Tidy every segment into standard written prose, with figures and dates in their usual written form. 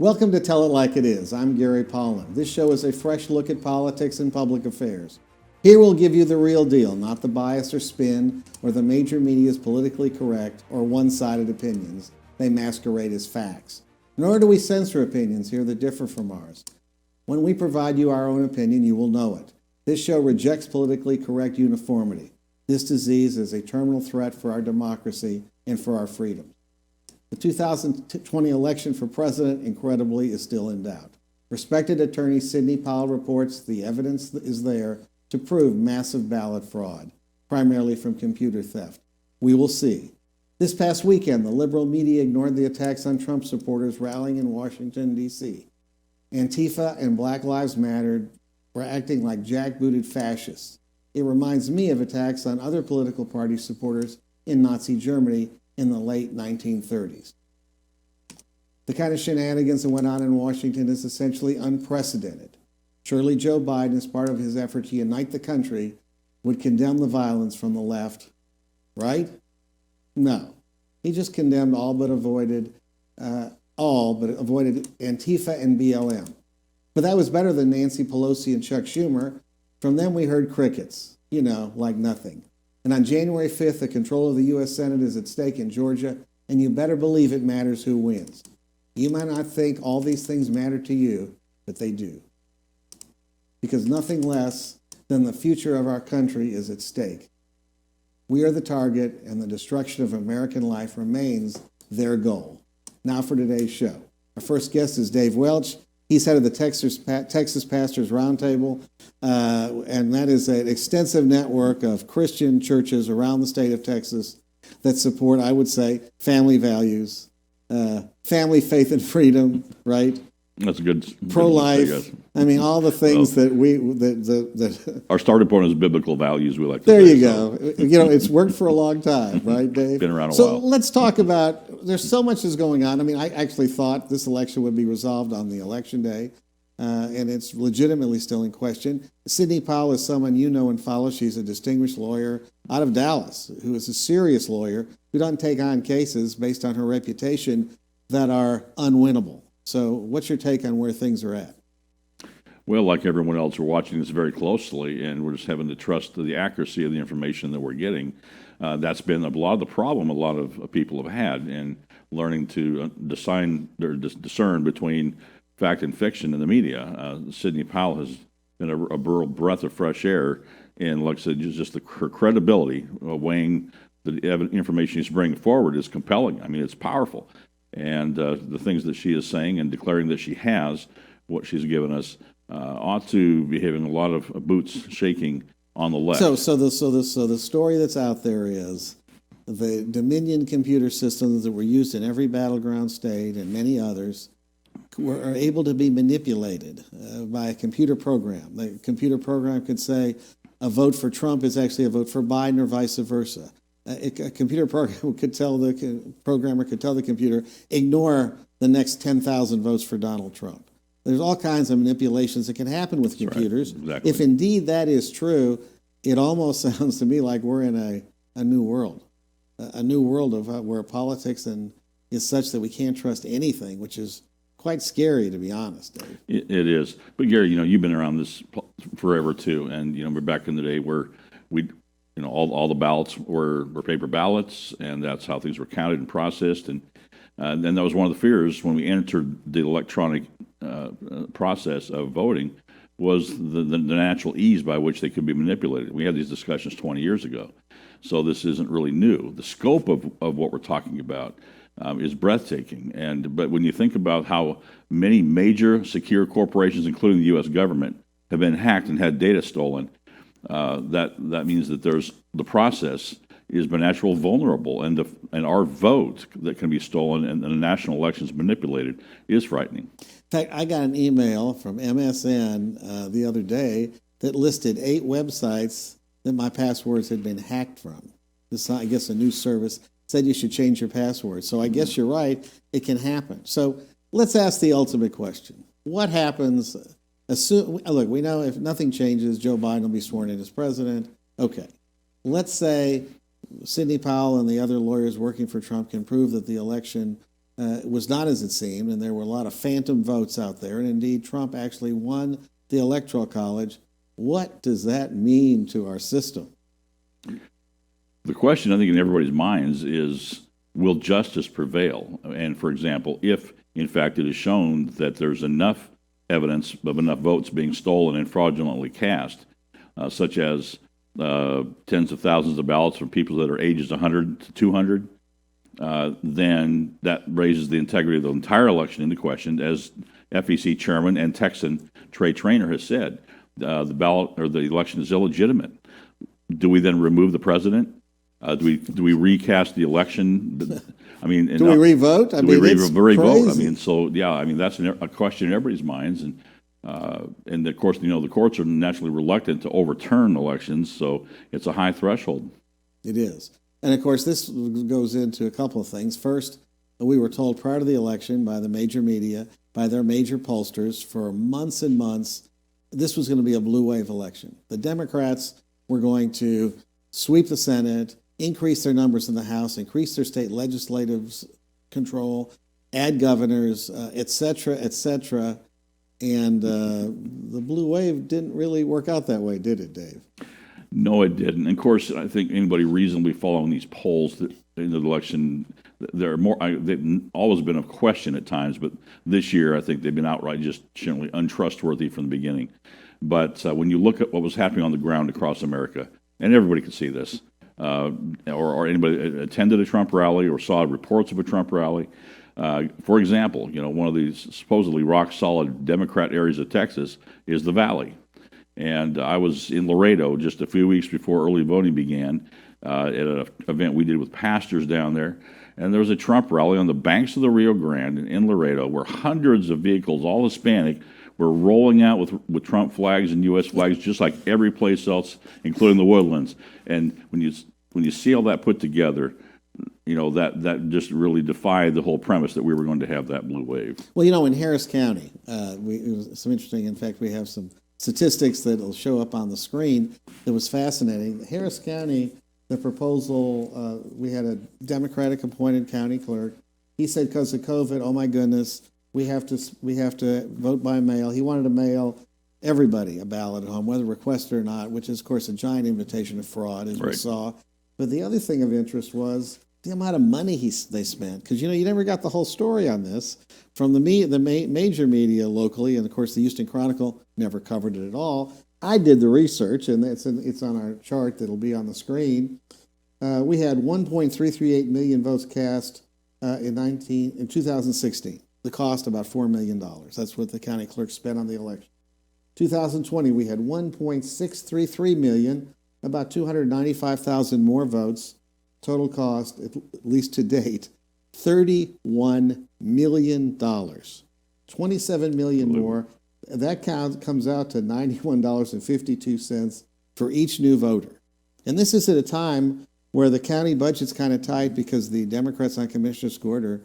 Welcome to Tell It Like It Is. I'm Gary Polland. This show is a fresh look at politics and public affairs. Here we'll give you the real deal, not the bias or spin or the major media's politically correct or one-sided opinions they masquerade as facts. Nor do we censor opinions here that differ from ours. When we provide you our own opinion, you will know it. This show rejects politically correct uniformity. This disease is a terminal threat for our democracy and for our freedom. The 2020 election for president, incredibly, is still in doubt. Respected attorney Sidney Powell reports the evidence is there to prove massive ballot fraud, primarily from computer theft. We will see. This past weekend, the liberal media ignored the attacks on Trump supporters rallying in Washington, D.C. Antifa and Black Lives Matter were acting like jackbooted fascists. It reminds me of attacks on other political party supporters in Nazi Germany in the late 1930s. The kind of shenanigans that went on in Washington is essentially unprecedented. Surely Joe Biden, as part of his effort to unite the country, would condemn the violence from the left, right? No. He just condemned all but avoided Antifa and BLM. But that was better than Nancy Pelosi and Chuck Schumer. From them we heard crickets, like nothing. And on January 5th, the control of the U.S. Senate is at stake in Georgia, and you better believe it matters who wins. You might not think all these things matter to you, but they do. Because nothing less than the future of our country is at stake. We are the target, and the destruction of American life remains their goal. Now for today's show. Our first guest is Dave Welch. He's head of the Texas Pastors Roundtable, and that is an extensive network of Christian churches around the state of Texas that support, I would say, family values, family, faith, and freedom, right? That's a good pro-life. I mean, all the things that our starting point is biblical values. We like to there say, you go. It's worked for a long time, right, Dave? Been around a so while. So let's talk about. There's so much is going on. I mean, I actually thought this election would be resolved on the election day, and it's legitimately still in question. Sidney Powell is someone you know and follow. She's a distinguished lawyer out of Dallas, who is a serious lawyer who doesn't take on cases based on her reputation that are unwinnable. So what's your take on where things are at? Well, like everyone else, we're watching this very closely, and we're just having to trust the accuracy of the information that we're getting. That's been a lot of the problem a lot of people have had in learning to discern between fact and fiction in the media. Sidney Powell has been a breath of fresh air, and like I said, just her credibility, weighing the information she's bringing forward is compelling. I mean, it's powerful. And the things that she is saying and declaring that she has, what she's given us, ought to be having a lot of boots shaking on the left. So the story that's out there is the Dominion computer systems that were used in every battleground state and many others are able to be manipulated by a computer program. The computer program could say a vote for Trump is actually a vote for Biden or vice versa. A computer program could tell the computer, ignore the next 10,000 votes for Donald Trump. There's all kinds of manipulations that can happen with computers. Right. Exactly. If indeed that is true, it almost sounds to me like we're in a new world, a new world of where politics is such that we can't trust anything, which is quite scary, to be honest, Dave. It is. But Gary, you've been around this forever too, and we're back in the day where all the ballots were paper ballots, and that's how things were counted and processed. And then that was one of the fears when we entered the electronic process of voting, was the natural ease by which they could be manipulated. We had these discussions 20 years ago, so this isn't really new. The scope of what we're talking about is breathtaking. But when you think about how many major secure corporations, including the U.S. government, have been hacked and had data stolen, that means that the process is by natural vulnerable, and our vote that can be stolen and the national elections manipulated is frightening. In fact, I got an email from MSN the other day that listed 8 websites that my passwords had been hacked from. This, I guess, a new service said you should change your password. So I guess you're right, it can happen. So let's ask the ultimate question. What happens? Look, we know if nothing changes, Joe Biden will be sworn in as president. Okay. Let's say Sidney Powell and the other lawyers working for Trump can prove that the election was not as it seemed, and there were a lot of phantom votes out there. And indeed, Trump actually won the Electoral College. What does that mean to our system? The question, I think, in everybody's minds is, will justice prevail? And, for example, if, in fact, it is shown that there's enough evidence of enough votes being stolen and fraudulently cast, such as tens of thousands of ballots from people that are ages 100 to 200, then that raises the integrity of the entire election into question. As FEC chairman and Texan Trey Traynor has said, the ballot or the election is illegitimate. Do we then remove the president? Do we recast the election? I mean, do we revote? Do we revote? I mean, so yeah, I mean that's a question in everybody's minds, and of course, the courts are naturally reluctant to overturn elections, so it's a high threshold. It is. And of course, this goes into a couple of things. First, we were told prior to the election by the major media, by their major pollsters for months and months, this was going to be a blue wave election. The Democrats were going to sweep the Senate, increase their numbers in the House, increase their state legislative control, add governors, et cetera, et cetera. And the blue wave didn't really work out that way, did it, Dave? No, it didn't. And of course, I think anybody reasonably following these polls in the election, they've always been a question at times, but this year I think they've been outright just generally untrustworthy from the beginning. But when you look at what was happening on the ground across America, and everybody could see this, or anybody attended a Trump rally or saw reports of a Trump rally. For example, one of these supposedly rock-solid Democrat areas of Texas is the Valley. And I was in Laredo just a few weeks before early voting began at an event we did with pastors down there. And there was a Trump rally on the banks of the Rio Grande in Laredo where hundreds of vehicles, all Hispanic, were rolling out with Trump flags and U.S. flags just like every place else, including the Woodlands. And when you see all that put together, that just really defied the whole premise that we were going to have that blue wave. Well, in Harris County, it was some interesting. In fact, we have some statistics that will show up on the screen. That was fascinating. Harris County, the proposal, we had a Democratic appointed county clerk. He said because of COVID, oh my goodness, we have to vote by mail. He wanted to mail everybody a ballot at home, whether requested or not, which is, of course, a giant invitation to fraud, as we saw. But the other thing of interest was the amount of money they spent. Because, you never got the whole story on this. From the major media locally, and, of course, the Houston Chronicle never covered it at all. I did the research, and it's on our chart that'll be on the screen. We had 1.338 million votes cast in 2016. The cost, about $4 million. That's what the county clerk spent on the election. 2020, we had 1.633 million, about 295,000 more votes. Total cost, at least to date, $31 million. 27 million more. That comes out to $91.52 for each new voter. And this is at a time where the county budget's kind of tight because the Democrats on Commissioner's Court are,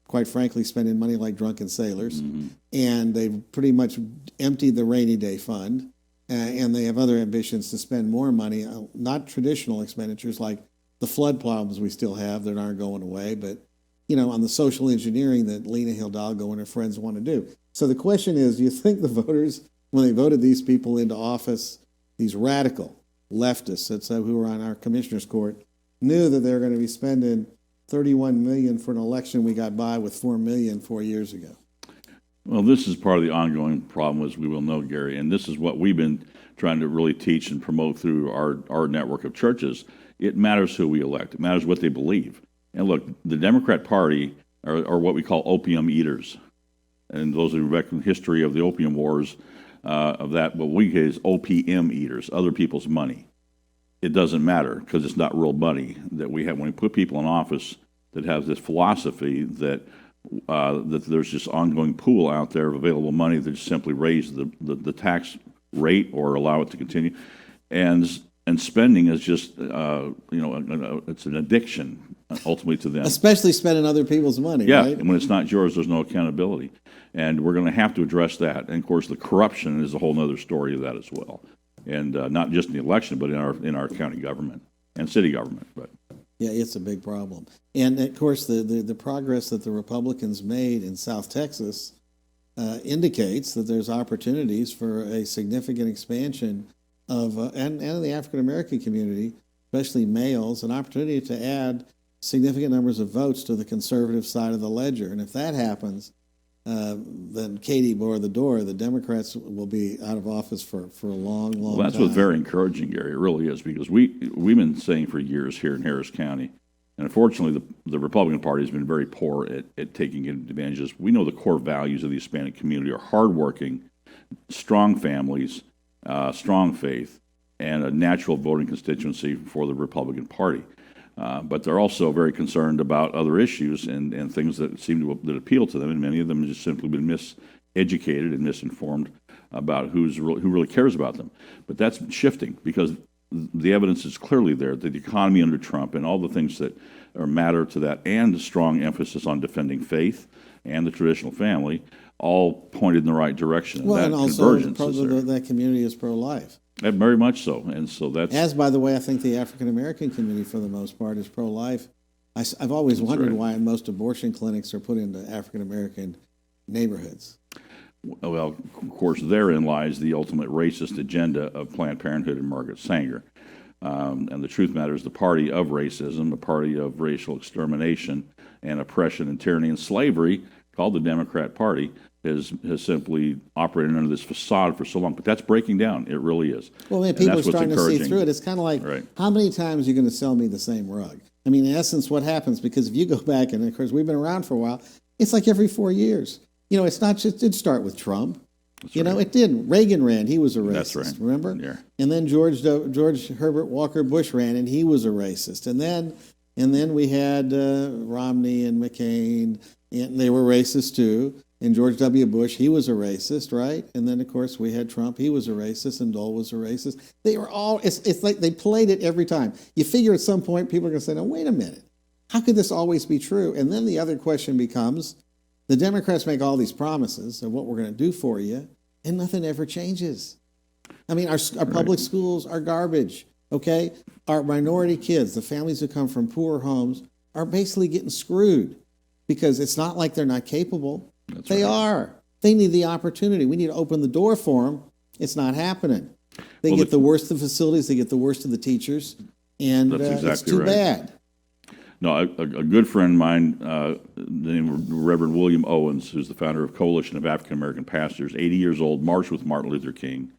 quite frankly, spending money like drunken sailors. Mm-hmm. And they've pretty much emptied the rainy day fund. And they have other ambitions to spend more money, not traditional expenditures like the flood problems we still have that aren't going away, but, on the social engineering that Lena Hidalgo and her friends want to do. So the question is, do you think the voters, when they voted these people into office, these radical leftists who were on our Commissioner's Court, knew that they were going to be spending $31 million for an election we got by with $4 million 4 years ago? Well, this is part of the ongoing problem, as we will know, Gary, and this is what we've been trying to really teach and promote through our network of churches. It matters who we elect. It matters what they believe. And look, the Democrat Party are what we call opium eaters. And those who reckon the history of the opium wars, of that, what we get is OPM eaters, other people's money. It doesn't matter because it's not real money that we have. When we put people in office that have this philosophy that there's this ongoing pool out there of available money that just simply raise the tax rate or allow it to continue, and spending is just it's an addiction ultimately to them. Especially spending other people's money. Yeah, right? And when it's not yours, there's no accountability, and we're going to have to address that. And of course, the corruption is a whole other story of that as well, and not just in the election, but in our county government and city government. But Yeah, it's a big problem. And of course, the progress that the Republicans made in South Texas indicates that there's opportunities for a significant expansion of, and the African American community, especially males, an opportunity to add significant numbers of votes to the conservative side of the ledger. And if that happens, then Katie bore the door. The Democrats will be out of office for a long, long time. Well, that's what's very encouraging, Gary. It really is, because we've been saying for years here in Harris County, and unfortunately the Republican Party has been very poor at taking advantages. We know the core values of the Hispanic community are hardworking, strong families, strong faith, and a natural voting constituency for the Republican Party. But they're also very concerned about other issues and things that that appeal to them, and many of them have just simply been miseducated and misinformed about who really cares about them. But that's shifting, because the evidence is clearly there that the economy under Trump and all the things that matter to that, and the strong emphasis on defending faith and the traditional family, all pointed in the right direction. Well, and also that community is pro-life. Very much so, and so that's... As, by the way, I think the African-American community, for the most part, is pro-life. I've always wondered why most abortion clinics are put into African-American neighborhoods. Well, of course, therein lies the ultimate racist agenda of Planned Parenthood and Margaret Sanger. And the truth matters, the party of racism, the party of racial extermination and oppression and tyranny and slavery, called the Democrat Party, has simply operated under this facade for so long. But that's breaking down. It really is. Well, man, people are starting to see through it. It's kind of like, how many times are you going to sell me the same rug? I mean, in essence, what happens, because if you go back, and of course, we've been around for a while, it's like every 4 years. You know, it's not just, it didn't start with Trump. You know, it didn't. Reagan ran, he was a racist, remember? Yeah. And then George Herbert Walker Bush ran, and he was a racist. And then we had Romney and McCain, and they were racist too. And George W. Bush, he was a racist, right? And then, of course, we had Trump, he was a racist, and Dole was a racist. They were all, it's like they played it every time. You figure at some point people are going to say, no, wait a minute. How could this always be true? And then the other question becomes, the Democrats make all these promises of what we're going to do for you, and nothing ever changes. I mean, our public schools are garbage, okay? Our minority kids, the families who come from poor homes, are basically getting screwed, because it's not like they're not capable. They are. They need the opportunity. We need to open the door for them. It's not happening. They get the worst of the facilities. They get the worst of the teachers. And it's too bad. No, a good friend of mine, the name of Reverend William Owens, who's the founder of Coalition of African American Pastors, 80 years old, marched with Martin Luther King.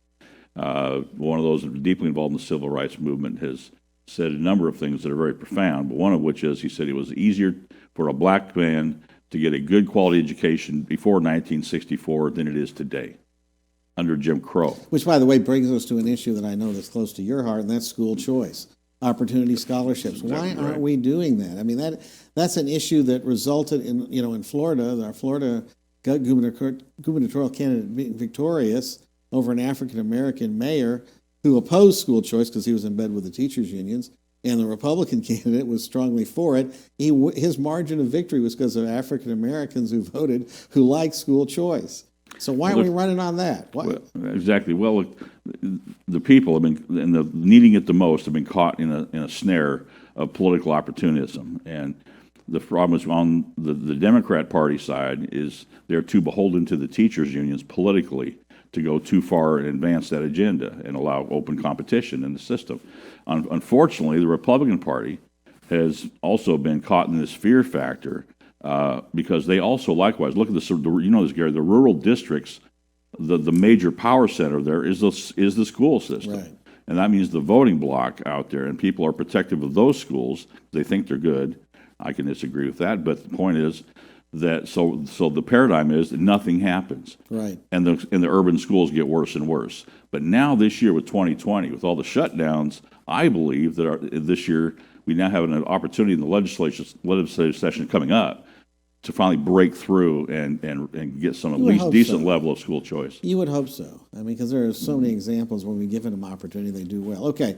One of those deeply involved in the civil rights movement, has said a number of things that are very profound, but one of which is, he said it was easier for a black man to get a good quality education before 1964 than it is today, under Jim Crow. Which, by the way, brings us to an issue that I know that's close to your heart, and that's school choice, opportunity scholarships. Why aren't we doing that? I mean, that's an issue that resulted in, in Florida, our Florida gubernatorial candidate being victorious over an African-American mayor who opposed school choice because he was in bed with the teachers' unions, and the Republican candidate was strongly for it. His margin of victory was because of African Americans who voted, who liked school choice. So why aren't we running on that? Well, exactly. Well, look, the people have been, and the needing it the most, have been caught in a snare of political opportunism. And the problem is on the Democrat Party side is they're too beholden to the teachers' unions politically to go too far and advance that agenda and allow open competition in the system. Unfortunately, the Republican Party has also been caught in this fear factor because they also likewise, look at this, this, Gary, the rural districts, the major power center there is the school system. Right. And that means the voting bloc out there, and people are protective of those schools. They think they're good. I can disagree with that, but the point is that so the paradigm is that nothing happens. Right. And the urban schools get worse and worse. But now this year with 2020, with all the shutdowns, I believe that this year we now have an opportunity in the legislative session coming up to finally break through and get some at least decent level of school choice. You would hope so. I mean, because there are so many examples when we give them opportunity, they do well. Okay,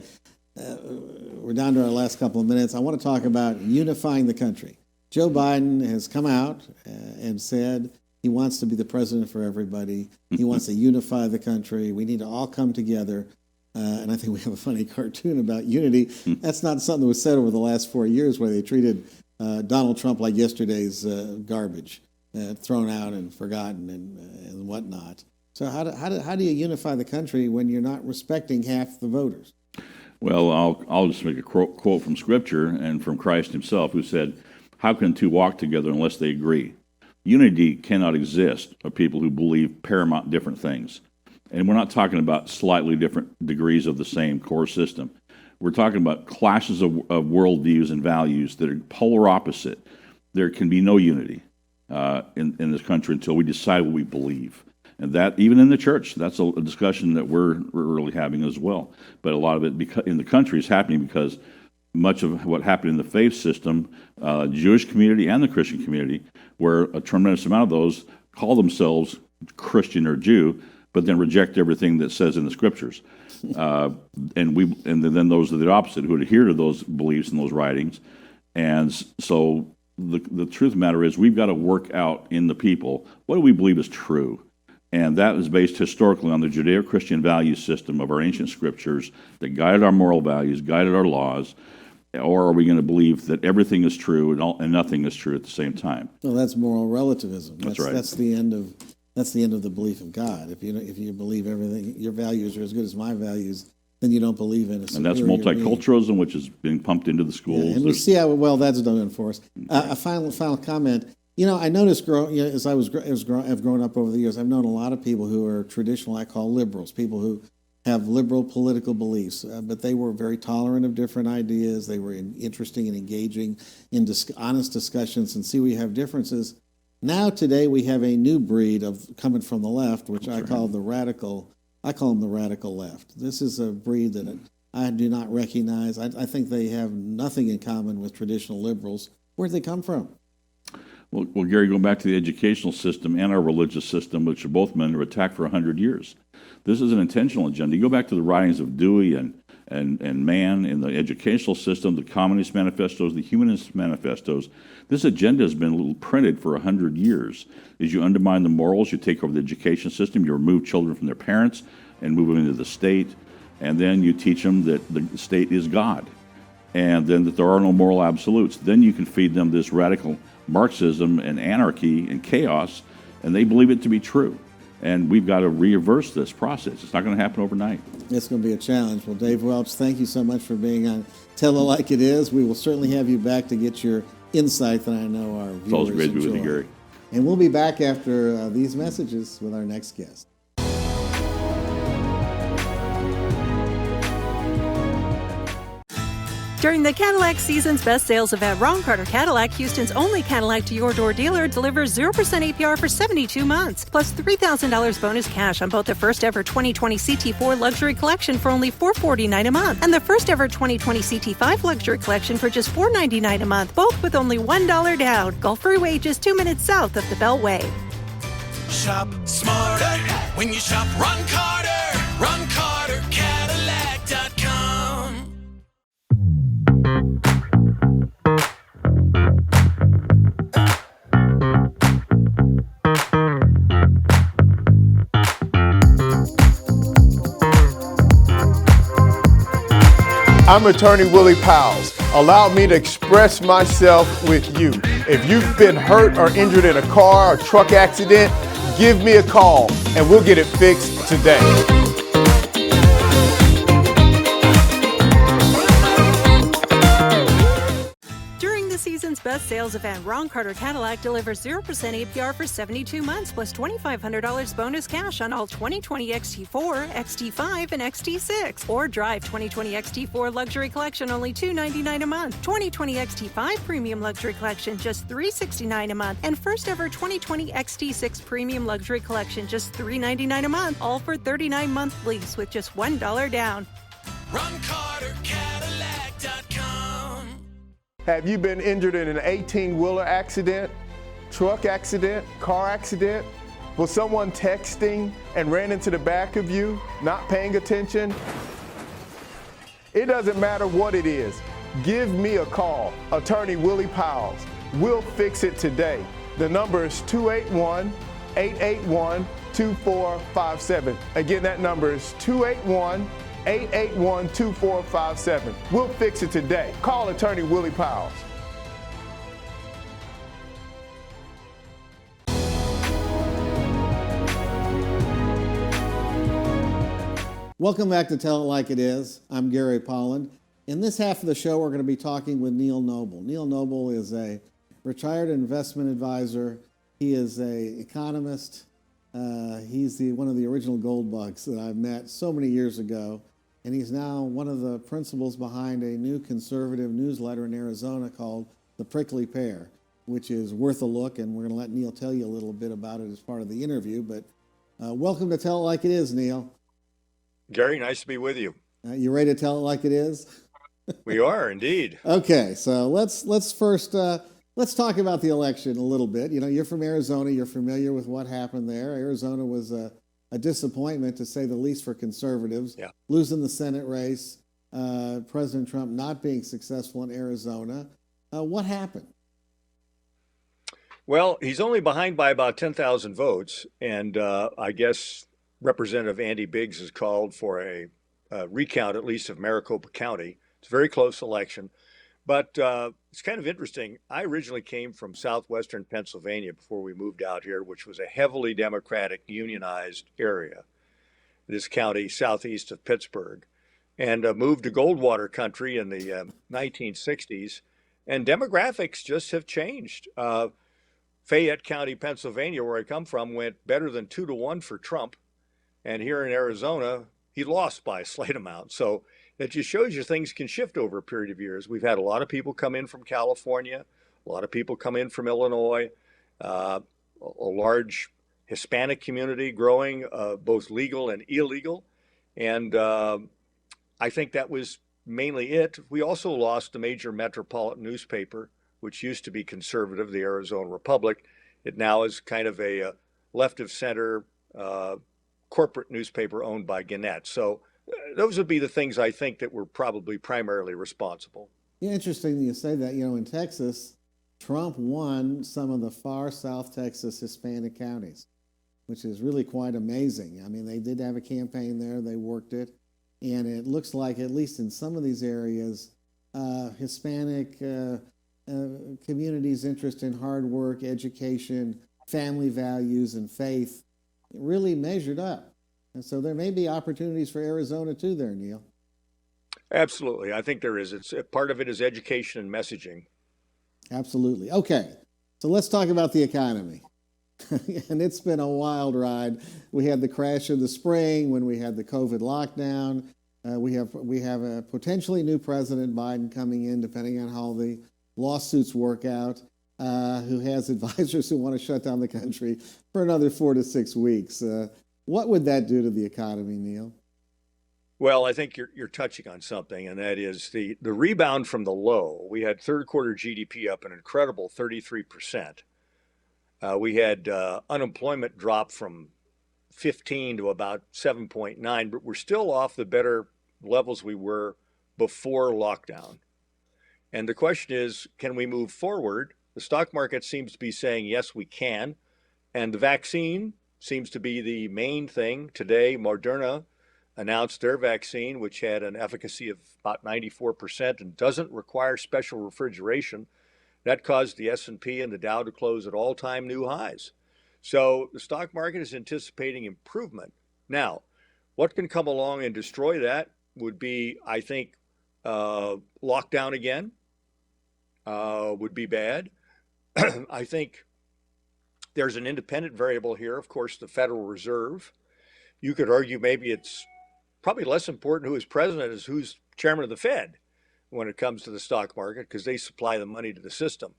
we're down to our last couple of minutes. I want to talk about unifying the country. Joe Biden has come out and said he wants to be the president for everybody. He wants to unify the country. We need to all come together. and I think we have a funny cartoon about unity. That's not something that was said over the last 4 years where they treated Donald Trump like yesterday's garbage, thrown out and forgotten and whatnot. So how do you unify the country when you're not respecting half the voters? Well, I'll just make a quote from Scripture and from Christ himself, who said, "How can two walk together unless they agree?" Unity cannot exist of people who believe paramount different things. And we're not talking about slightly different degrees of the same core system. We're talking about clashes of worldviews and values that are polar opposite. There can be no unity in this country until we decide what we believe. And that, even in the church, that's a discussion that we're really having as well. But a lot of it in the country is happening because much of what happened in the faith system, Jewish community and the Christian community, where a tremendous amount of those call themselves Christian or Jew, but then reject everything that says in the Scriptures. And then those are the opposite, who adhere to those beliefs and those writings. And so the truth of the matter is we've got to work out in the people, what do we believe is true? And that is based historically on the Judeo-Christian value system of our ancient Scriptures that guided our moral values, guided our laws. Or are we going to believe that everything is true and nothing is true at the same time? Well, that's moral relativism. That's right. That's the end of the belief of God. If you believe everything, your values are as good as my values, then you don't believe in a superior being. And that's multiculturalism, which is being pumped into the schools. Yeah, and we see how well that's done for us. A final comment. I noticed as I've grown up over the years, I've known a lot of people who are traditional, I call liberals, people who have liberal political beliefs, but they were very tolerant of different ideas. They were interesting and engaging in honest discussions, and see we have differences. Now today we have a new breed of coming from the left, which I call the radical. I call them the radical left. This is a breed that I do not recognize. I think they have nothing in common with traditional liberals. Where'd they come from? Well, Gary, going back to the educational system and our religious system, which are both men under attack for 100 years. This is an intentional agenda. You go back to the writings of Dewey and Mann in the educational system, the Communist manifestos, the Humanist manifestos. This agenda has been printed for 100 years. As you undermine the morals, you take over the education system, you remove children from their parents and move them into the state, and then you teach them that the state is God, and then that there are no moral absolutes. Then you can feed them this radical Marxism and anarchy and chaos, and they believe it to be true. And we've got to reverse this process. It's not going to happen overnight. It's going to be a challenge. Well, Dave Welch, thank you so much for being on Tell It Like It Is. We will certainly have you back to get your insight that I know our viewers enjoy. It's always great to be with you, Gary. And we'll be back after these messages with our next guest. During the Cadillac Season's Best Sales event, Ron Carter Cadillac, Houston's only Cadillac to-your-door dealer, delivers 0% APR for 72 months, plus $3,000 bonus cash on both the first-ever 2020 CT4 Luxury Collection for only $449 a month, and the first-ever 2020 CT5 Luxury Collection for just $499 a month, both with only $1 down. Gulf Freeway, just 2 minutes south of the Beltway. Shop smarter when you shop Ron Carter. Ron Carter, Cadillac.com. I'm attorney Willie Powles. Allow me to express myself with you. If you've been hurt or injured in a car or truck accident, give me a call and we'll get it fixed today. Season's best sales event, Ron Carter Cadillac delivers 0% APR for 72 months plus $2,500 bonus cash on all 2020 XT4, XT5, and XT6. Or drive 2020 XT4 Luxury Collection only $299 a month, 2020 XT5 Premium Luxury Collection just $369 a month, and first ever 2020 XT6 Premium Luxury Collection just $399 a month, all for 39-month lease with just $1 down. Ron Carter, Cadillac.com. Have you been injured in an 18-wheeler accident, truck accident, car accident? Was someone texting and ran into the back of you, not paying attention? It doesn't matter what it is. Give me a call, attorney Willie Powles. We'll fix it today. The number is 281-881-2457. Again, that number is 281-881-2457. 881-2457. We'll fix it today. Call attorney Willie Powell. Welcome back to Tell It Like It Is. I'm Gary Polland. In this half of the show, we're going to be talking with Neil Noble. Neil Noble is a retired investment advisor. He is an economist. He's one of the original gold bugs that I met so many years ago. And he's now one of the principals behind a new conservative newsletter in Arizona called The Prickly Pear, which is worth a look. And we're going to let Neil tell you a little bit about it as part of the interview. But welcome to Tell It Like It Is, Neil. Gary, nice to be with you. You ready to tell it like it is? We are indeed. Okay, so let's first let's talk about the election a little bit. You know, you're from Arizona. You're familiar with what happened there. Arizona was a disappointment, to say the least, for conservatives. Yeah. Losing the Senate race, President Trump not being successful in Arizona. What happened? Well, he's only behind by about 10,000 votes, and I guess Representative Andy Biggs has called for a recount, at least of Maricopa County. It's a very close election, but it's kind of interesting. I originally came from southwestern Pennsylvania before we moved out here, which was a heavily Democratic unionized area, this county southeast of Pittsburgh, and moved to Goldwater country in the 1960s, and demographics just have changed. Fayette County, Pennsylvania, where I come from, went better than 2-1 for Trump. And here in Arizona, he lost by a slight amount. So it just shows you things can shift over a period of years. We've had a lot of people come in from California, a lot of people come in from Illinois, a large Hispanic community growing, both legal and illegal. And I think that was mainly it. We also lost a major metropolitan newspaper, which used to be conservative, the Arizona Republic. It now is kind of a left of center corporate newspaper owned by Gannett. So those would be the things I think that were probably primarily responsible. Yeah, interesting you say that. You know, in Texas, Trump won some of the far South Texas Hispanic counties, which is really quite amazing. I mean, they did have a campaign there, they worked it, and it looks like, at least in some of these areas, Hispanic communities' interest in hard work, education, family values, and faith really measured up. And so there may be opportunities for Arizona too there, Neil. Absolutely. I think there is. It's part of it is education and messaging. Absolutely. Okay. So let's talk about the economy. And it's been a wild ride. We had the crash of the spring when we had the COVID lockdown. We have a potentially new president, Biden, coming in, depending on how the lawsuits work out, who has advisors who want to shut down the country for another 4 to 6 weeks. What would that do to the economy, Neil? Well, I think you're touching on something, and that is the rebound from the low. We had third quarter GDP up an incredible 33%. We had unemployment drop from 15 to about 7.9, but we're still off the better levels we were before lockdown. And the question is, can we move forward? The stock market seems to be saying, yes, we can. And the vaccine seems to be the main thing. Today, Moderna announced their vaccine, which had an efficacy of about 94% and doesn't require special refrigeration. That caused the S&P and the Dow to close at all-time new highs. So the stock market is anticipating improvement. Now, what can come along and destroy that would be, I think, lockdown again would be bad. I think there's an independent variable here, of course, the Federal Reserve. You could argue maybe it's probably less important who is president as who's chairman of the Fed when it comes to the stock market, because they supply the money to the system.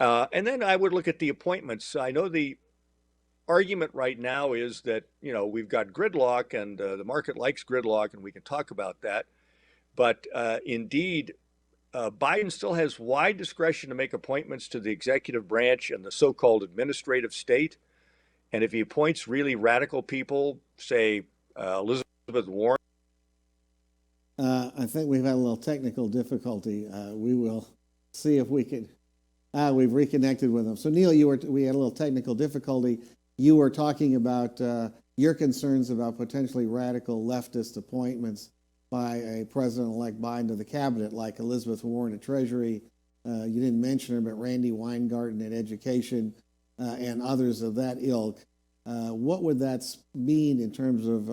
And then I would look at the appointments. I know the argument right now is that, you know, we've got gridlock and the market likes gridlock, and we can talk about that. But indeed, Biden still has wide discretion to make appointments to the executive branch and the so-called administrative state. And if he appoints really radical people, say Elizabeth Warren. I think we've had a little technical difficulty. We will see if we can. We've reconnected with them. So Neil, we had a little technical difficulty. You were talking about your concerns about potentially radical leftist appointments by a President-elect Biden to the cabinet, like Elizabeth Warren at Treasury. You didn't mention her, but Randy Weingarten at Education and others of that ilk. What would that mean in terms of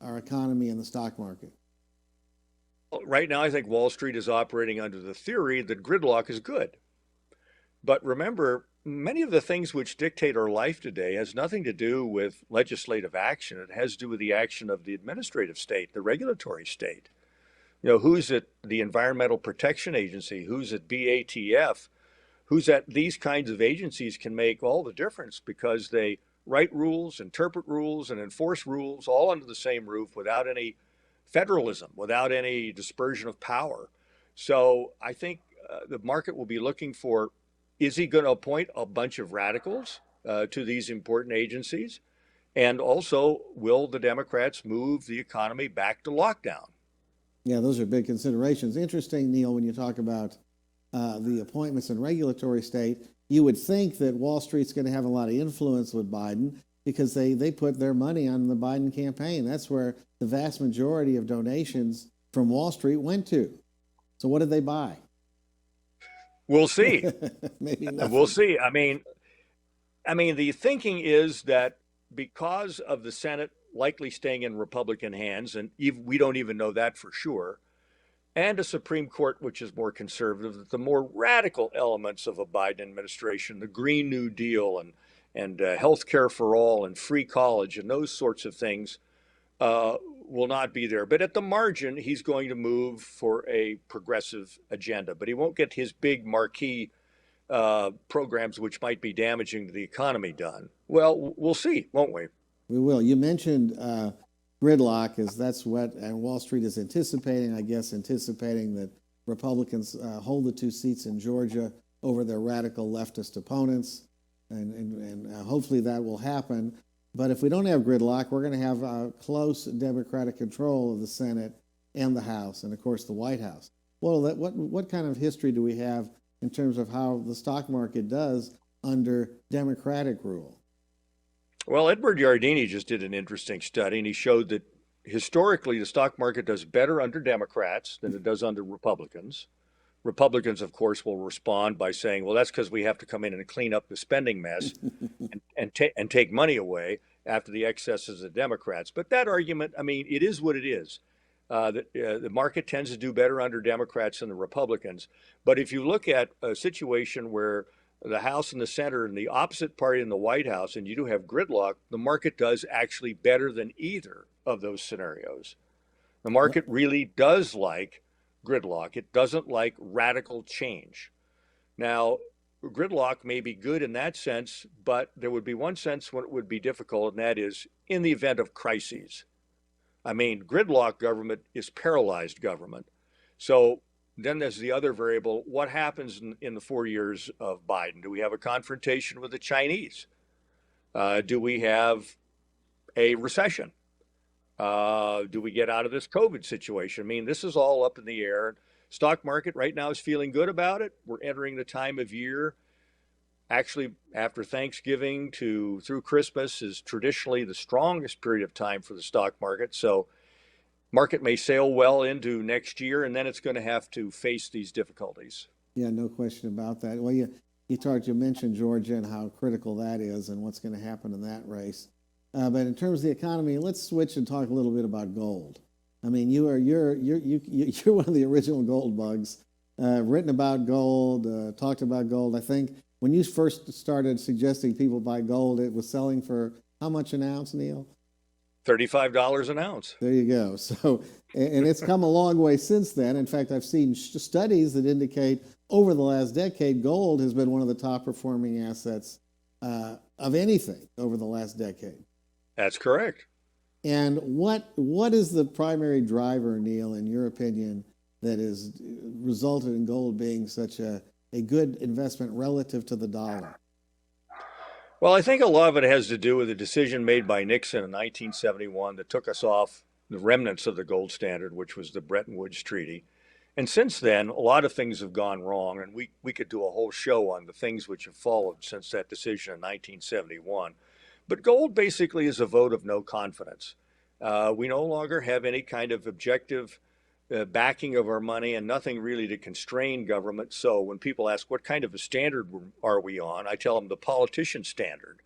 our economy and the stock market? Right now, I think Wall Street is operating under the theory that gridlock is good. But remember, many of the things which dictate our life today has nothing to do with legislative action. It has to do with the action of the administrative state, the regulatory state. You know, who's at the Environmental Protection Agency, who's at BATF, who's at these kinds of agencies can make all the difference because they write rules, interpret rules, and enforce rules all under the same roof without any federalism, without any dispersion of power. So I think the market will be looking for, is he going to appoint a bunch of radicals to these important agencies? And also, will the Democrats move the economy back to lockdown? Yeah, those are big considerations. Interesting, Neil, when you talk about the appointments in regulatory state, you would think that Wall Street's going to have a lot of influence with Biden because they put their money on the Biden campaign. That's where the vast majority of donations from Wall Street went to. So what did they buy? We'll see. Maybe nothing. We'll see. I mean, the thinking is that because of the Senate likely staying in Republican hands, and we don't even know that for sure, and a Supreme Court which is more conservative, that the more radical elements of a Biden administration, the Green New Deal and health care for all and free college and those sorts of things will not be there. But at the margin, he's going to move for a progressive agenda, but he won't get his big marquee programs which might be damaging to the economy done. Well, we'll see, won't we? We will. You mentioned gridlock, as that's what Wall Street is anticipating, I guess, anticipating that Republicans hold the 2 seats in Georgia over their radical leftist opponents, and hopefully that will happen. But if we don't have gridlock, we're going to have close Democratic control of the Senate and the House, and of course the White House. Well, what kind of history do we have in terms of how the stock market does under Democratic rule? Well, Edward Yardeni just did an interesting study, and he showed that historically the stock market does better under Democrats than it does under Republicans. Republicans, of course, will respond by saying, well, that's because we have to come in and clean up the spending mess and take money away after the excesses of Democrats. But that argument, I mean, it is what it is. The market tends to do better under Democrats than the Republicans. But if you look at a situation where the House and the Senate are in the opposite party in the White House and you do have gridlock, the market does actually better than either of those scenarios. The market really does like gridlock. It doesn't like radical change. Now, gridlock may be good in that sense, but there would be one sense when it would be difficult, and that is in the event of crises. I mean, gridlock government is paralyzed government. So then there's the other variable. What happens in the 4 years of Biden? Do we have a confrontation with the Chinese? Do we have a recession? Do we get out of this COVID situation? I mean, this is all up in the air. Stock market right now is feeling good about it. We're entering the time of year. Actually, after Thanksgiving through Christmas is traditionally the strongest period of time for the stock market. So market may sail well into next year, and then it's going to have to face these difficulties. Yeah, no question about that. Well, you mentioned Georgia and how critical that is and what's going to happen in that race. But in terms of the economy, let's switch and talk a little bit about gold. I mean, you're one of the original gold bugs. Written about gold, talked about gold. I think when you first started suggesting people buy gold, it was selling for how much an ounce, Neil? $35 an ounce. There you go. So, and it's come a long way since then. In fact, I've seen studies that indicate over the last decade, gold has been one of the top performing assets of anything over the last decade. That's correct. And what is the primary driver, Neil, in your opinion, that has resulted in gold being such a good investment relative to the dollar? Well, I think a lot of it has to do with a decision made by Nixon in 1971 that took us off the remnants of the gold standard, which was the Bretton Woods Treaty. And since then, a lot of things have gone wrong, and we could do a whole show on the things which have followed since that decision in 1971. But gold basically is a vote of no confidence. We no longer have any kind of objective backing of our money and nothing really to constrain government. So when people ask what kind of a standard are we on, I tell them the politician standard.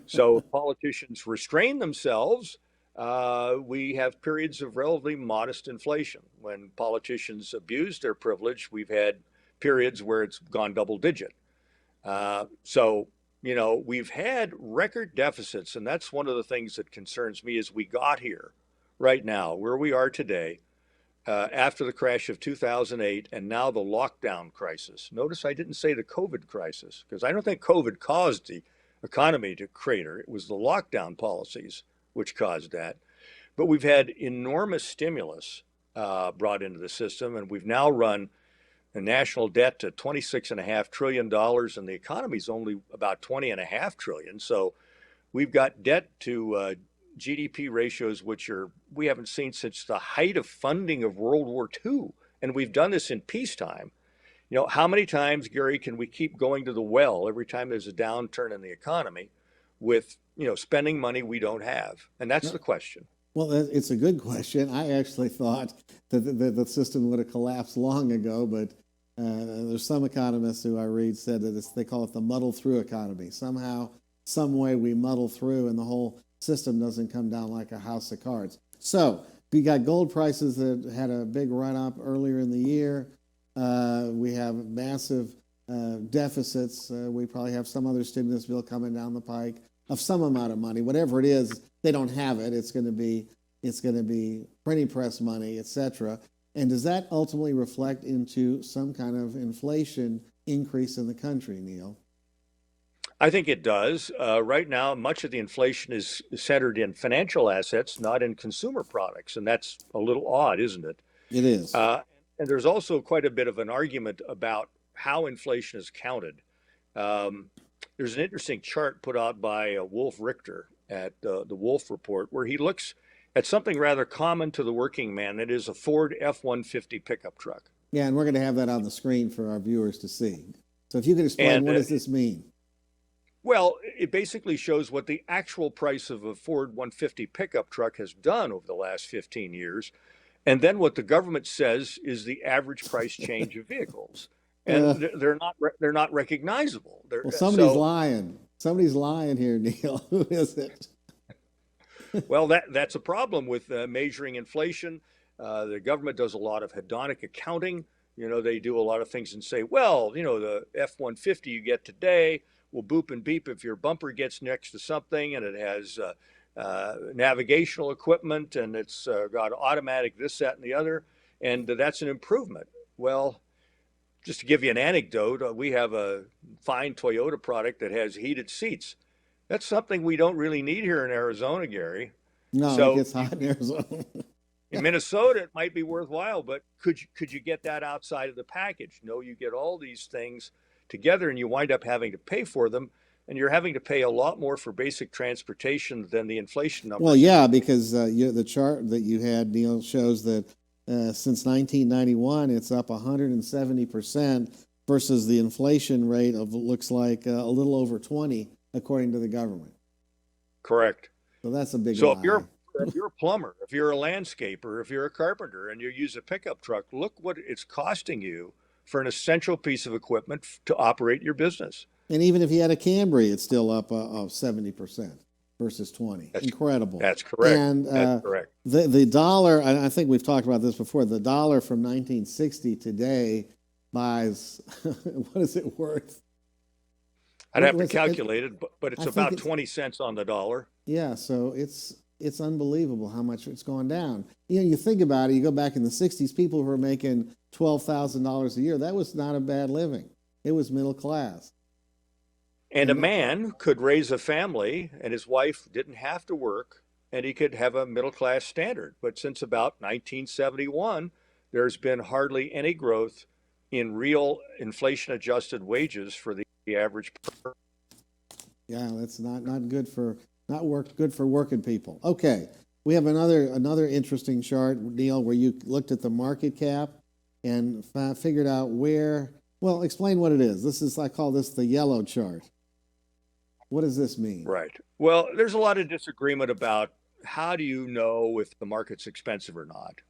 So if politicians restrain themselves, we have periods of relatively modest inflation. When politicians abuse their privilege, we've had periods where it's gone double digit. So, we've had record deficits, and that's one of the things that concerns me as we got here right now, where we are today, after the crash of 2008 and now the lockdown crisis. Notice I didn't say the COVID crisis, because I don't think COVID caused the economy to crater. It was the lockdown policies which caused that. But we've had enormous stimulus brought into the system, and we've now run a national debt to $26.5 trillion, and the economy's only about $20.5 trillion. So we've got debt to GDP ratios which we haven't seen since the height of funding of World War II, and we've done this in peacetime. How many times, Gary, can we keep going to the well every time there's a downturn in the economy with, spending money we don't have? And that's the question. Well, it's a good question. I actually thought that the system would have collapsed long ago, but there's some economists who I read said that they call it the muddle through economy. Somehow, some way we muddle through and the whole system doesn't come down like a house of cards. So we got gold prices that had a big run up earlier in the year. We have massive deficits. We probably have some other stimulus bill coming down the pike of some amount of money. Whatever it is, they don't have it. It's going to be printing press money, etc. And does that ultimately reflect into some kind of inflation increase in the country, Neil? I think it does. Right now, much of the inflation is centered in financial assets, not in consumer products. And that's a little odd, isn't it? It is. And there's also quite a bit of an argument about how inflation is counted. There's an interesting chart put out by Wolf Richter at the Wolf Report, where he looks at something rather common to the working man. It is a Ford F-150 pickup truck. Yeah, and we're going to have that on the screen for our viewers to see. So if you could explain, what does this mean? Well, it basically shows what the actual price of a Ford 150 pickup truck has done over the last 15 years. And then what the government says is the average price change of vehicles. And they're not recognizable. Well, somebody's lying. Somebody's lying here, Neil. Who is it? Well, that's a problem with measuring inflation. The government does a lot of hedonic accounting. They do a lot of things and say, well, the F-150 you get today will boop and beep if your bumper gets next to something, and it has navigational equipment, and it's got automatic this, that, and the other, and that's an improvement. Well, just to give you an anecdote, we have a fine Toyota product that has heated seats. That's something we don't really need here in Arizona, Gary. No, so it gets hot in Arizona. In Minnesota, it might be worthwhile, but could you get that outside of the package? No, you get all these things together, and you wind up having to pay for them, and you're having to pay a lot more for basic transportation than the inflation numbers. Well, yeah, because the chart that you had, Neil, shows that since 1991, it's up 170% versus the inflation rate of looks like a little over 20, according to the government. Correct. So that's a big So lie. if you're a plumber, if you're a landscaper, if you're a carpenter, and you use a pickup truck, look what it's costing you for an essential piece of equipment to operate your business. And even if you had a Camry, it's still up 70% versus 20. Incredible. That's correct. And that's correct. The dollar, I think we've talked about this before, the dollar from 1960 today buys, what is it worth? I'd have to calculate it, but it's about 20 cents on the dollar. Yeah, so it's unbelievable how much it's gone down. You think about it, you go back in the 60s, people who were making $12,000 a year. That was not a bad living. It was middle class. And a man could raise a family, and his wife didn't have to work, and he could have a middle class standard. But since about 1971, there's been hardly any growth in real inflation-adjusted wages for the average person. Yeah, that's not good for good for working people. Okay, we have another interesting chart, Neil, where you looked at the market cap and figured out where. Well, explain what it is. I call this the yellow chart. What does this mean? Right. Well, there's a lot of disagreement about how do you know if the market's expensive or not.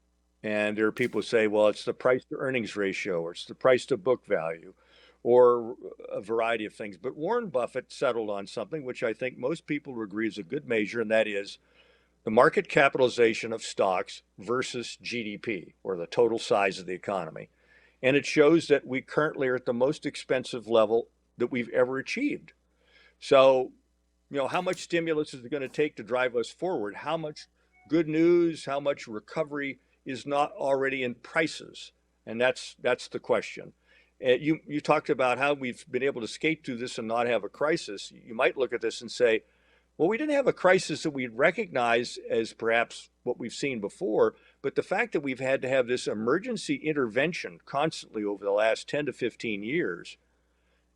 And there are people who say, well, it's the price to earnings ratio, or it's the price to book value, or a variety of things. But Warren Buffett settled on something which I think most people would agree is a good measure, and that is the market capitalization of stocks versus GDP, or the total size of the economy. And it shows that we currently are at the most expensive level that we've ever achieved. So, how much stimulus is it going to take to drive us forward? How much good news, how much recovery is not already in prices? And that's the question. You talked about how we've been able to skate through this and not have a crisis. You might look at this and say, well, we didn't have a crisis that we'd recognize as perhaps what we've seen before, but the fact that we've had to have this emergency intervention constantly over the last 10 to 15 years,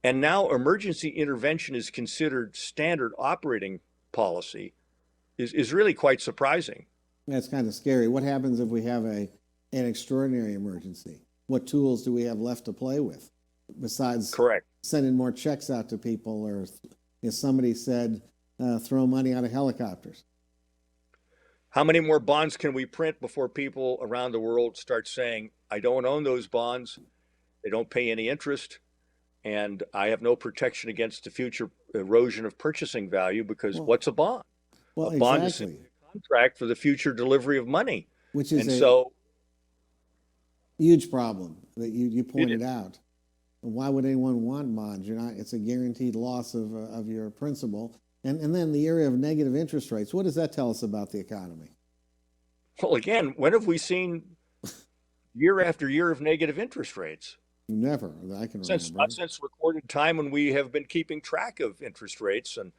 and now emergency intervention is considered standard operating policy, is really quite surprising. That's kind of scary. What happens if we have an extraordinary emergency? What tools do we have left to play with besides Correct. sending more checks out to people, or as somebody said, throw money out of helicopters? How many more bonds can we print before people around the world start saying, I don't own those bonds, they don't pay any interest, and I have no protection against the future erosion of purchasing value, because what's a bond? Well, a bond exactly. is a contract for the future delivery of money. Which is huge problem that you pointed out. Why would anyone want bonds? It's a guaranteed loss of your principal. And then the area of negative interest rates, what does that tell us about the economy? Well, again, when have we seen year after year of negative interest rates? Never, I can remember. Not since recorded time when we have been keeping track of interest rates. And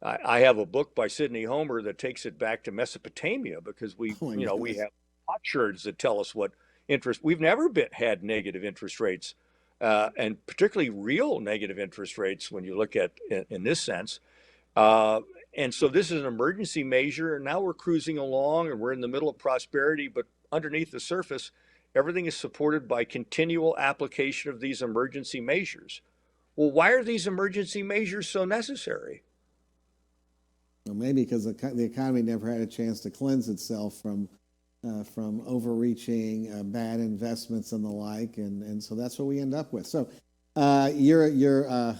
I have a book by Sidney Homer that takes it back to Mesopotamia, because we have potsherds that tell us what interest. We've never had negative interest rates, and particularly real negative interest rates when you look at in this sense. And so this is an emergency measure, and now we're cruising along and we're in the middle of prosperity, but underneath the surface, everything is supported by continual application of these emergency measures. Well, why are these emergency measures so necessary? Well, maybe because the economy never had a chance to cleanse itself from overreaching, bad investments and the like, and so that's what we end up with. So your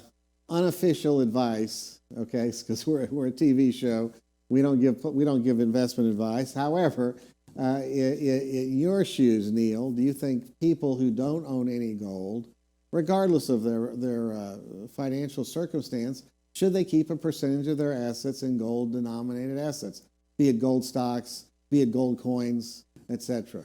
unofficial advice, okay, because we're a TV show, we don't give investment advice. However, in your shoes, Neil, do you think people who don't own any gold, regardless of their financial circumstance, should they keep a percentage of their assets in gold-denominated assets, be it gold stocks, be it gold coins, etc.?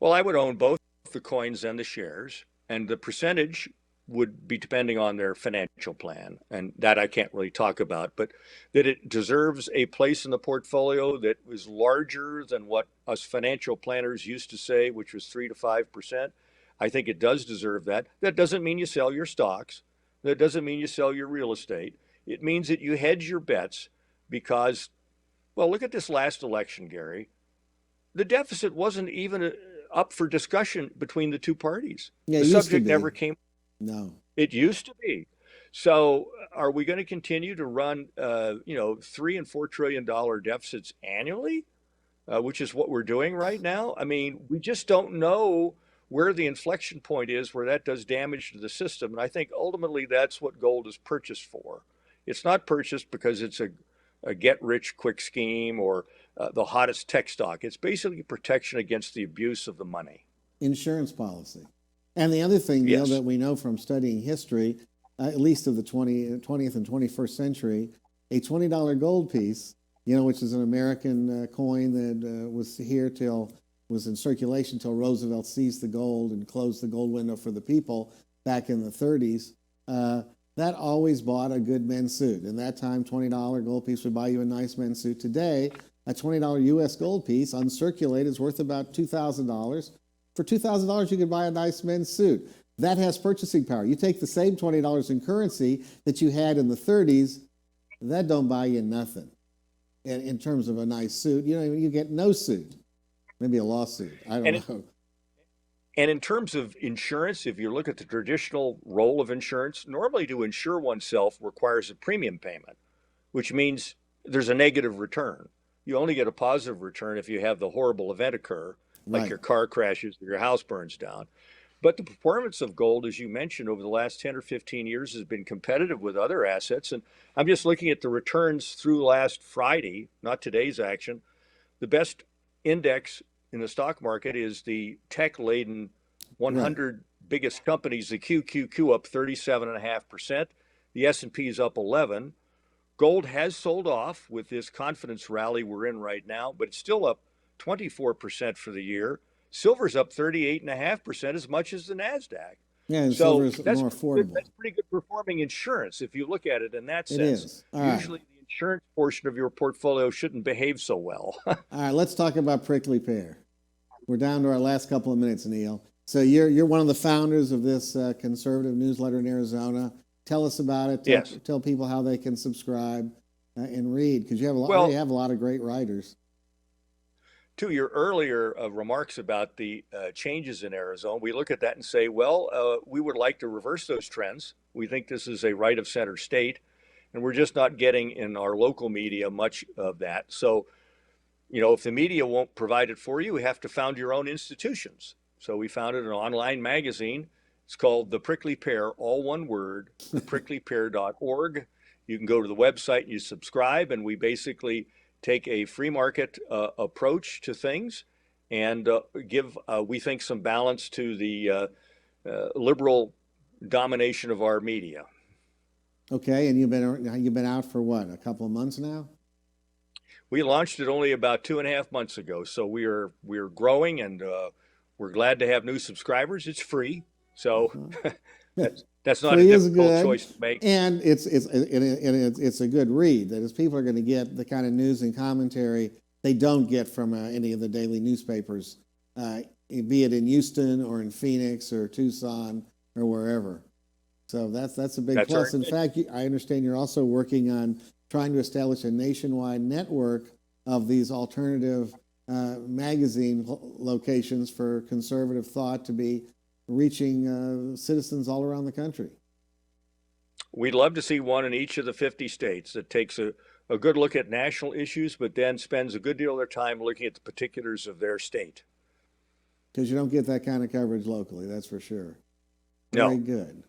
Well, I would own both the coins and the shares, and the percentage would be depending on their financial plan, and that I can't really talk about, but that it deserves a place in the portfolio that was larger than what us financial planners used to say, which was 3 to 5%. I think it does deserve that. That doesn't mean you sell your stocks. That doesn't mean you sell your real estate. It means that you hedge your bets, because, well, look at this last election, Gary. The deficit wasn't even up for discussion between the two parties. Yeah, the subject never came. No. It used to be. So are we going to continue to run, $3 and $4 trillion deficits annually, which is what we're doing right now? I mean, we just don't know where the inflection point is where that does damage to the system. And I think ultimately that's what gold is purchased for. It's not purchased because it's a get-rich-quick scheme or the hottest tech stock. It's basically protection against the abuse of the money. Insurance policy. And the other thing, Neil, that we know from studying history, at least of the 20th and 21st century, a $20 gold piece, which is an American coin that was in circulation till Roosevelt seized the gold and closed the gold window for the people back in the 30s, that always bought a good men's suit. In that time, $20 gold piece would buy you a nice men's suit. Today, a $20 U.S. gold piece, uncirculated, is worth about $2,000. For $2,000, you could buy a nice men's suit. That has purchasing power. You take the same $20 in currency that you had in the 30s, that don't buy you nothing. And in terms of a nice suit, you get no suit. Maybe a lawsuit. I don't know. And in terms of insurance, if you look at the traditional role of insurance, normally to insure oneself requires a premium payment, which means there's a negative return. You only get a positive return if you have the horrible event occur. like Right. your car crashes or your house burns down. But the performance of gold, as you mentioned, over the last 10 or 15 years has been competitive with other assets. And I'm just looking at the returns through last Friday, not today's action. The best index in the stock market is the tech-laden Right. 100 biggest companies, the QQQ, up 37.5%. The S&P is up 11. Gold has sold off with this confidence rally we're in right now, but it's still up 24% for the year. Silver's up 38.5%, as much as the Nasdaq. Yeah, and So silver is more affordable. that's pretty good performing insurance if you look at it in that It sense. is. All right. Usually the insurance portion of your portfolio shouldn't behave so well. All right, let's talk about prickly pear. We're down to our last couple of minutes, Neil. So you're one of the founders of this conservative newsletter in Arizona. Tell us about it. Yes. Tell people how they can subscribe and read, because you have already have a lot of great writers. To your earlier remarks about the changes in Arizona, we look at that and say, well, we would like to reverse those trends. We think this is a right of center state, and we're just not getting in our local media much of that. So, if the media won't provide it for you, we have to found your own institutions. So we founded an online magazine. It's called The Prickly Pear, all one word, thepricklypear.org. You can go to the website and you subscribe, and we basically take a free market approach to things and give, we think, some balance to the liberal domination of our media. Okay, and you've been out for what, a couple of months now? We launched it only about 2.5 months ago, so we're growing, and we're glad to have new subscribers. It's free, so that's not Free a is difficult good, choice to make. and it's a good read. That is, people are going to get the kind of news and commentary they don't get from any of the daily newspapers, be it in Houston or in Phoenix or Tucson or wherever. So that's a big That's plus. right. In fact, I understand you're also working on trying to establish a nationwide network of these alternative magazine locations for conservative thought to be reaching citizens all around the country. We'd love to see one in each of the 50 states that takes a good look at national issues, but then spends a good deal of their time looking at the particulars of their state. Because you don't get that kind of coverage locally, that's for sure. No. Very good.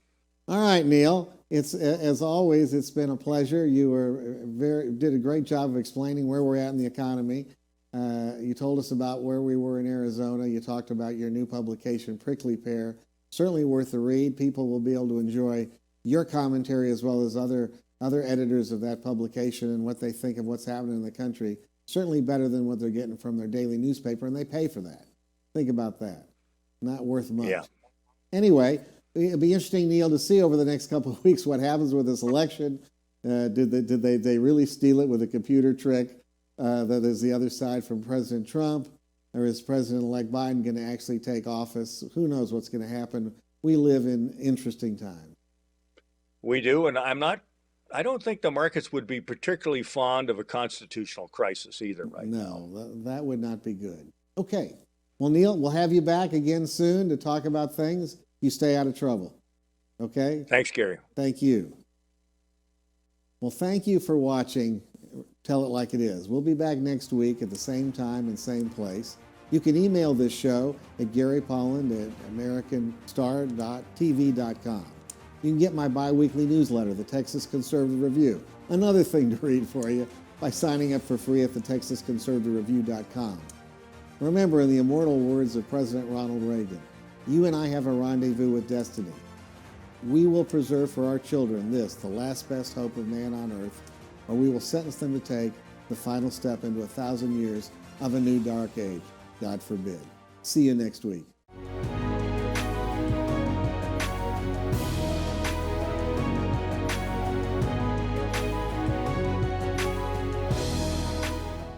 All right, Neil. It's as always, it's been a pleasure. You did a great job of explaining where we're at in the economy. You told us about where we were in Arizona. You talked about your new publication, Prickly Pear. Certainly worth the read. People will be able to enjoy your commentary as well as other editors of that publication and what they think of what's happening in the country. Certainly better than what they're getting from their daily newspaper, and they pay for that. Think about that. Not worth much. Yeah. Anyway, it'll be interesting, Neil, to see over the next couple of weeks what happens with this election. Did they really steal it with a computer trick? That is the other side from President Trump, or is President-elect Biden going to actually take office? Who knows what's going to happen? We live in interesting times. We do, and I don't think the markets would be particularly fond of a constitutional crisis either right now. No, that would not be good. Okay. Well, Neil, we'll have you back again soon to talk about things. You stay out of trouble. Okay? Thanks, Gary. Thank you. Well, thank you for watching Tell It Like It Is. We'll be back next week at the same time and same place. You can email this show at Gary Polland at americanstar.tv.com. You can get my bi-weekly newsletter, the Texas Conservative Review. Another thing to read for you by signing up for free at the TexasConservativeReview.com. Remember, in the immortal words of President Ronald Reagan, you and I have a rendezvous with destiny. We will preserve for our children this, the last best hope of man on earth, or we will sentence them to take the final step into 1,000 years of a new dark age. God forbid. See you next week.